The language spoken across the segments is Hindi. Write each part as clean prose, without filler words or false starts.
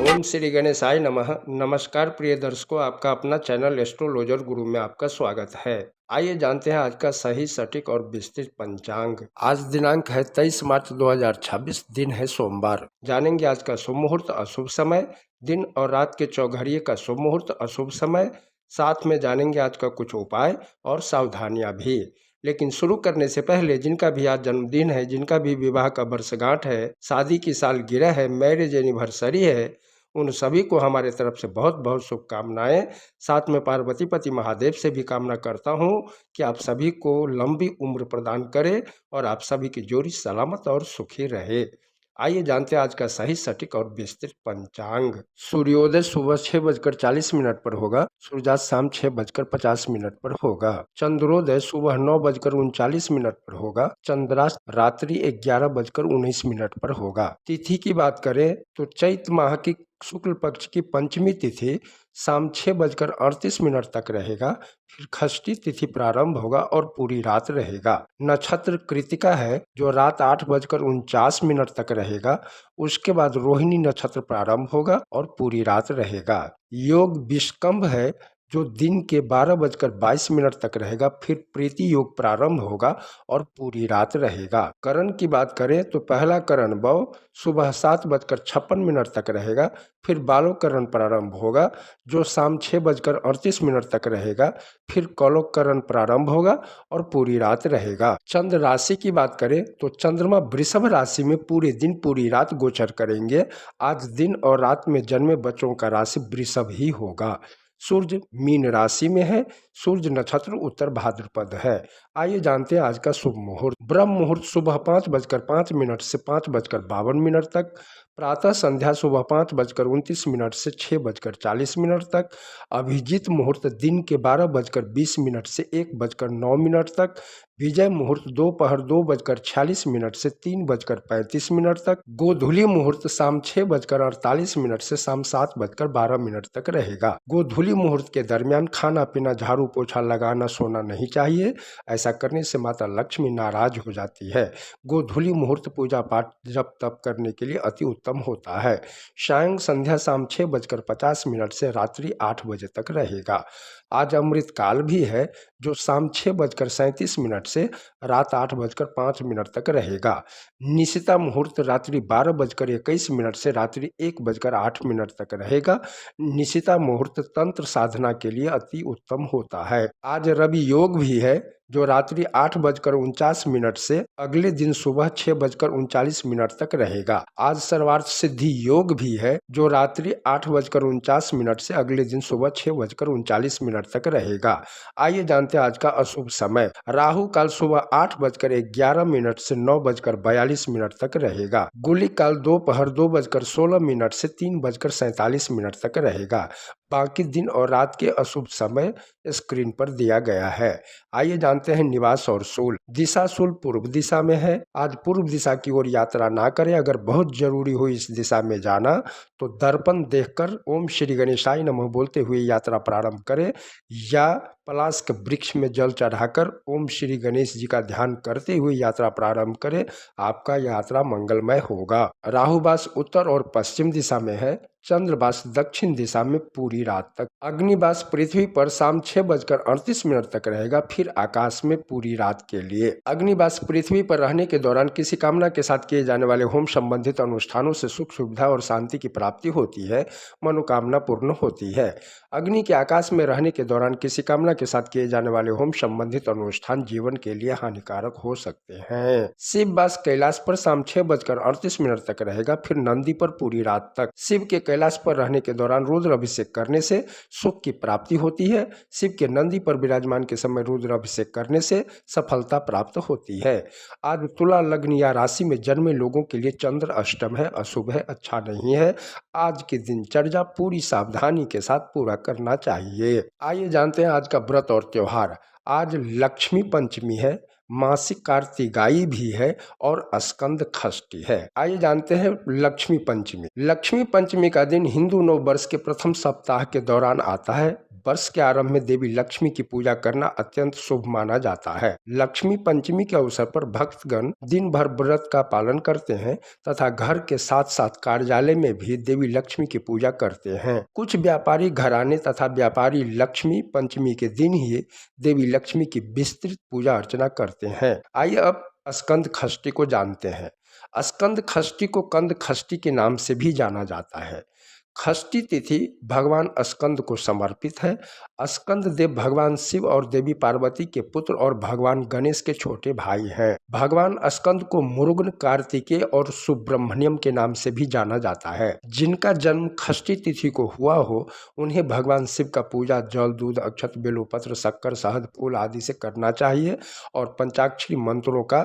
ओम श्री गणेशाय नमः। नमस्कार प्रिय दर्शकों, आपका अपना चैनल एस्ट्रोलॉजर गुरु में आपका स्वागत है। आइए जानते हैं आज का सही सटीक और विस्तृत पंचांग। आज दिनांक है 23 मार्च 2026, दिन है सोमवार। जानेंगे आज का शुभ मुहूर्त, अशुभ समय, दिन और रात के चौघड़िए का शुभ मुहूर्त, अशुभ समय। साथ में जानेंगे आज का कुछ उपाय और सावधानियां भी। लेकिन शुरू करने से पहले जिनका भी आज जन्मदिन है, जिनका भी विवाह का वर्षगांठ है, शादी की सालगिरह है, मैरिज एनिवर्सरी है, उन सभी को हमारे तरफ से बहुत बहुत शुभकामनाएं। साथ में पार्वती पति महादेव से भी कामना करता हूं कि आप सभी को लंबी उम्र प्रदान करें और आप सभी की जोड़ी सलामत और सुखी रहे। आइए जानते हैं आज का सही सटीक और विस्तृत पंचांग। सूर्योदय सुबह 6:40 पर होगा। सूर्यास्त शाम 6:50 पर होगा। चंद्रोदय सुबह 9:39 पर होगा। चंद्रास्त रात्रि 11:19 पर होगा। तिथि की बात करें तो चैत माह की शुक्ल पक्ष की पंचमी तिथि शाम 6:38 तक रहेगा। फिर षष्ठी तिथि प्रारंभ होगा और पूरी रात रहेगा। नक्षत्र कृतिका है जो रात 8:49 तक रहेगा। उसके बाद रोहिणी नक्षत्र प्रारंभ होगा और पूरी रात रहेगा। योग विषकंभ है जो दिन के 12:22 तक रहेगा। फिर प्रीति योग प्रारंभ होगा और पूरी रात रहेगा। करण की बात करें तो पहला करण बव सुबह 7:56 तक रहेगा। फिर बालो करण प्रारंभ होगा जो शाम 6:38 तक रहेगा। फिर कौलोक करण प्रारंभ होगा और पूरी रात रहेगा। चंद्र राशि की बात करें तो चंद्रमा वृषभ राशि में पूरे दिन पूरी रात गोचर करेंगे। आज दिन और रात में जन्मे बच्चों का राशि वृषभ ही होगा। सूर्य मीन राशि में है। सूर्य नक्षत्र उत्तर भाद्रपद है। आइए जानते हैं आज का शुभ मुहूर्त। ब्रह्म मुहूर्त सुबह 5:05 से 5:52 तक। प्रातः संध्या सुबह 5:29 से 6:40 तक। अभिजीत मुहूर्त दिन के 12:20 से 1:09 तक। विजय मुहूर्त दोपहर 2:46 से 3:35 तक। गोधूली मुहूर्त शाम 6:48 से शाम 7:12 तक रहेगा। गोधूली मुहूर्त के दरमियान खाना पीना, झाड़ू पोछा लगाना, सोना नहीं चाहिए। ऐसा करने से माता लक्ष्मी नाराज हो जाती है। गोधूली मुहूर्त पूजा पाठ जप तप करने के लिए अति उत्तम होता है। सायं संध्या शाम 6:50 से रात्रि 8 बजे तक रहेगा। आज अमृत काल भी है जो शाम 6:37 से रात 8:05 तक रहेगा। निशिता मुहूर्त रात्रि 12:21 से रात्रि 1:08 तक रहेगा। निशिता मुहूर्त तंत्र साधना के लिए अति उत्तम होता है। आज रवि योग भी है जो रात्रि 8:49 से अगले दिन सुबह 6:39 तक रहेगा। आज सर्वार्थ सिद्धि योग भी है जो रात्रि 8:49 से अगले दिन सुबह 6:39 तक रहेगा। आइए जानते हैं आज का अशुभ समय। राहु काल सुबह 8:11 से 9:42 तक रहेगा। गुली काल दोपहर 2:16 से 3:47 तक रहेगा। बाकी दिन और रात के अशुभ समय स्क्रीन पर दिया गया है। आइए जानते हैं निवास और शूल। दिशा शूल पूर्व दिशा में है। आज पूर्व दिशा की ओर यात्रा ना करें। अगर बहुत जरूरी हो इस दिशा में जाना तो दर्पण देखकर ओम श्री गणेशाय नमः बोलते हुए यात्रा प्रारंभ करें, या पलाश के वृक्ष में जल चढ़ाकर ओम श्री गणेश जी का ध्यान करते हुए यात्रा प्रारंभ करें। आपका यात्रा मंगलमय होगा। राहुवास उत्तर और पश्चिम दिशा में है। चंद्रवास दक्षिण दिशा में पूरी रात तक। अग्निवास पृथ्वी पर शाम 6:38 तक रहेगा। फिर आकाश में पूरी रात के लिए। अग्निवास पृथ्वी पर रहने के दौरान किसी कामना के साथ किए जाने वाले होम संबंधित अनुष्ठानों से सुख सुविधा और शांति की प्राप्ति होती है, मनोकामना पूर्ण होती है। अग्नि के आकाश में रहने के दौरान किसी कामना के साथ किए जाने वाले होम संबंधित अनुष्ठान जीवन के लिए हानिकारक हो सकते हैं। शिववास कैलाश पर शाम 6:38 तक रहेगा। फिर नंदी पर पूरी रात तक। शिव के कैलाश पर रहने के दौरान रुद्र अभिषेक करने से सुख की प्राप्ति होती है। शिव के नंदी पर विराजमान के समय रुद्र अभिषेक करने से सफलता प्राप्त होती है। आज तुला लग्न या राशि में जन्मे लोगों के लिए चंद्र अष्टम है, अशुभ है, अच्छा नहीं है। आज की दिनचर्या पूरी सावधानी के साथ पूरा करना चाहिए। आइए जानते हैं आज का व्रत और त्योहार। आज लक्ष्मी पंचमी है, मासिक कार्तिकाई भी है और स्कंद षष्ठी है। आइए जानते हैं लक्ष्मी पंचमी। लक्ष्मी पंचमी का दिन हिंदू नव वर्ष के प्रथम सप्ताह के दौरान आता है। वर्ष के आरंभ में देवी लक्ष्मी की पूजा करना अत्यंत शुभ माना जाता है। लक्ष्मी पंचमी के अवसर पर भक्तगण दिन भर व्रत का पालन करते हैं तथा घर के साथ साथ कार्यालय में भी देवी लक्ष्मी की पूजा करते हैं। कुछ व्यापारी घराने तथा व्यापारी लक्ष्मी पंचमी के दिन ही देवी लक्ष्मी की विस्तृत पूजा अर्चना करते हैं। आइए अब स्कंद षष्ठी को जानते हैं। स्कंद षष्ठी को कंद षष्ठी के नाम से भी जाना जाता है। षष्ठी तिथि भगवान स्कंद को समर्पित है। स्कंद देव भगवान शिव और देवी पार्वती के पुत्र और भगवान गणेश के छोटे भाई हैं। भगवान स्कंद को मुरुगन, कार्तिकेय और सुब्रह्मण्यम के नाम से भी जाना जाता है। जिनका जन्म षष्ठी तिथि को हुआ हो उन्हें भगवान शिव का पूजा जल, दूध, अक्षत, बेलपत्र, शक्कर, शहद, फूल आदि से करना चाहिए और पंचाक्षरी मंत्रों का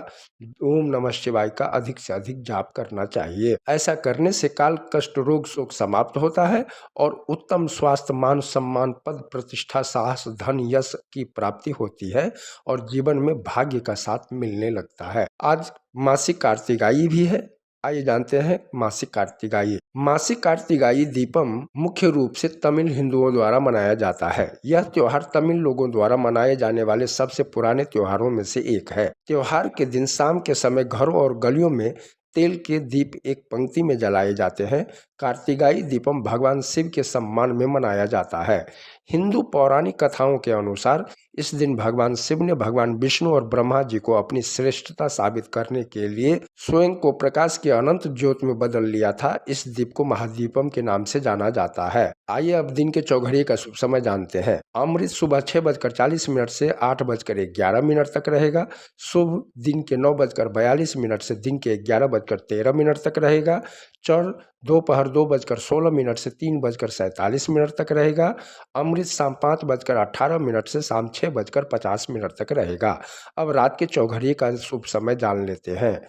ओम नमः शिवाय का अधिक से अधिक जाप करना चाहिए। ऐसा करने से काल, कष्ट, रोग, शोक समाप्त होता है और उत्तम स्वास्थ्य, मान सम्मान, पद प्रतिष्ठा, साहस, धन, यश की प्राप्ति होती है और जीवन में भाग्य का साथ मिलने लगता है। आज मासिक कार्तिकाई भी है। आइए जानते हैं मासिक कार्तिकाई। मासिक कार्तिकाई दीपम मुख्य रूप से तमिल हिंदुओं द्वारा मनाया जाता है। यह त्योहार तमिल लोगों द्वारा मनाए जाने वाले सबसे पुराने त्योहारों में से एक है। त्योहार के दिन शाम के समय घरों और गलियों में तेल के दीप एक पंक्ति में जलाए जाते हैं। कार्तिकाई दीपम भगवान शिव के सम्मान में मनाया जाता है। हिंदू पौराणिक कथाओं के अनुसार इस दिन भगवान शिव ने भगवान विष्णु और ब्रह्मा जी को अपनी श्रेष्ठता साबित करने के लिए स्वयं को प्रकाश की अनंत ज्योत में बदल लिया था। इस दीप को महादीपम के नाम से जाना जाता है। आइए अब दिन के चौघड़िए का शुभ समय जानते हैं। अमृत सुबह 6:40 से 8:11 तक रहेगा। शुभ दिन के 9:42 से दिन के 11:13 तक रहेगा। चौर दोपहर 2:16 से 3:47 तक रहेगा। अमृत शाम 5:18 से शाम 6:50 तक रहेगा। अब रात के चौघड़िए का शुभ समय जान लेते हैं।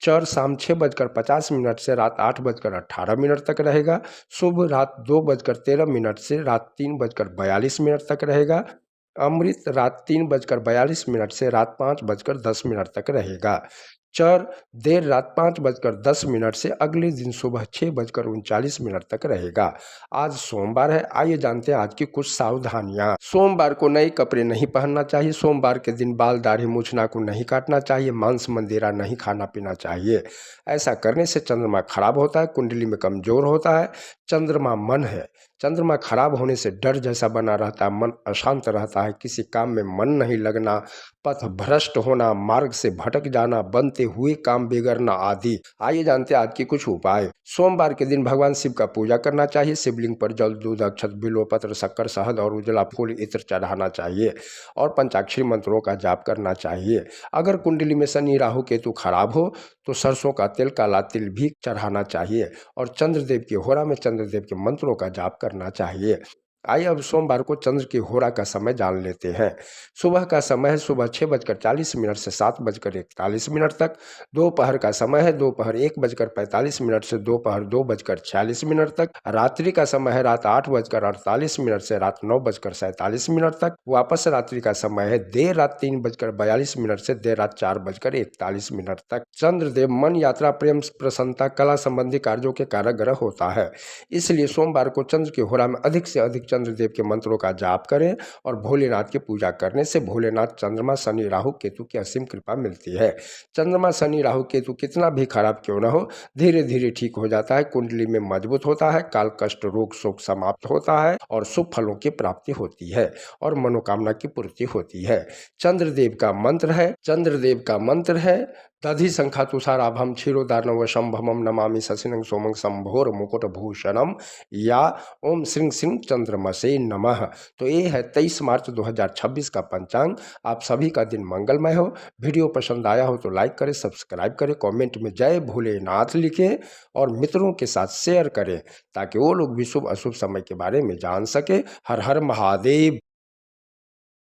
चर शाम 6:50 से रात 8:18 तक रहेगा। शुभ रात 2:13 से रात 3:42 तक रहेगा। अमृत रात 3:42 से रात 5:10 तक रहेगा। चर देर रात 5:10 से अगले दिन सुबह 6:39 तक रहेगा। आज सोमवार है। आइए जानते हैं आज की कुछ सावधानियां। सोमवार को नए कपड़े नहीं पहनना चाहिए। सोमवार के दिन बाल, दाढ़ी, मूछ, नाखून नहीं काटना चाहिए। मांस, मंदिरा नहीं खाना पीना चाहिए। ऐसा करने से चंद्रमा खराब होता है, कुंडली में कमजोर होता है। चंद्रमा मन है। चंद्रमा खराब होने से डर जैसा बना रहता है, मन अशांत रहता है, किसी काम में मन नहीं लगना, पथ भ्रष्ट होना, मार्ग से भटक जाना, बनते हुए काम बिगड़ना आदि। आइए जानते हैं आज की कुछ उपाय। सोमवार के दिन भगवान शिव का पूजा करना चाहिए। शिवलिंग पर जल, दूध, अक्षत, बिल्वपत्र, शक्कर, शहद और उजला फूल, इत्र चढ़ाना चाहिए और पंचाक्षरी मंत्रों का जाप करना चाहिए। अगर कुंडली में शनि, राहु, केतु खराब हो तो सरसों का तेल, काला तिल भी चढ़ाना चाहिए और चंद्रदेव की होरा में चंद्रदेव के मंत्रों का जाप करना चाहिए। आइए अब सोमवार को चंद्र की होरा का समय जान लेते हैं। सुबह का समय है सुबह 6:40 से 7:41 तक। दोपहर का समय है दोपहर 1:45 से दोपहर 2:46 तक। रात्रि का समय है रात 8:48 से रात 9:47 तक। वापस रात्रि का समय है देर रात 3:42 से देर रात 4:41 तक। चंद्रदेव मन, यात्रा, प्रेम, प्रसन्नता, कला संबंधी कार्यों के कारक ग्रह होता है। इसलिए सोमवार को चंद्र की होरा में अधिक से अधिक चंद्रदेव के मंत्रों का जाप करें और भोलेनाथ की पूजा करने से भोलेनाथ, चंद्रमा, शनि, राहु, केतु की असीम कृपा मिलती है। चंद्रमा, शनि, राहु, केतु कितना भी खराब क्यों न हो, धीरे धीरे ठीक हो जाता है, कुंडली में मजबूत होता है, काल, कष्ट, रोग, शोक समाप्त होता है और शुभ फलों की प्राप्ति होती है और मनोकामना की पूर्ति होती है। चंद्रदेव का मंत्र है दधि शंखा तुषाराभम क्षीरोदार्णव शंभमम नमामि शशिनं सोमं शंभोर मुकुट भूषणम या ओम श्रीं श्रीं चंद्रमसे नमः। तो ये है 23 मार्च 2026 का पंचांग। आप सभी का दिन मंगलमय हो। वीडियो पसंद आया हो तो लाइक करें, सब्सक्राइब करें, कमेंट में जय भोलेनाथ लिखें और मित्रों के साथ शेयर करें ताकि वो लोग भी शुभ अशुभ समय के बारे में जान सके। हर हर महादेव।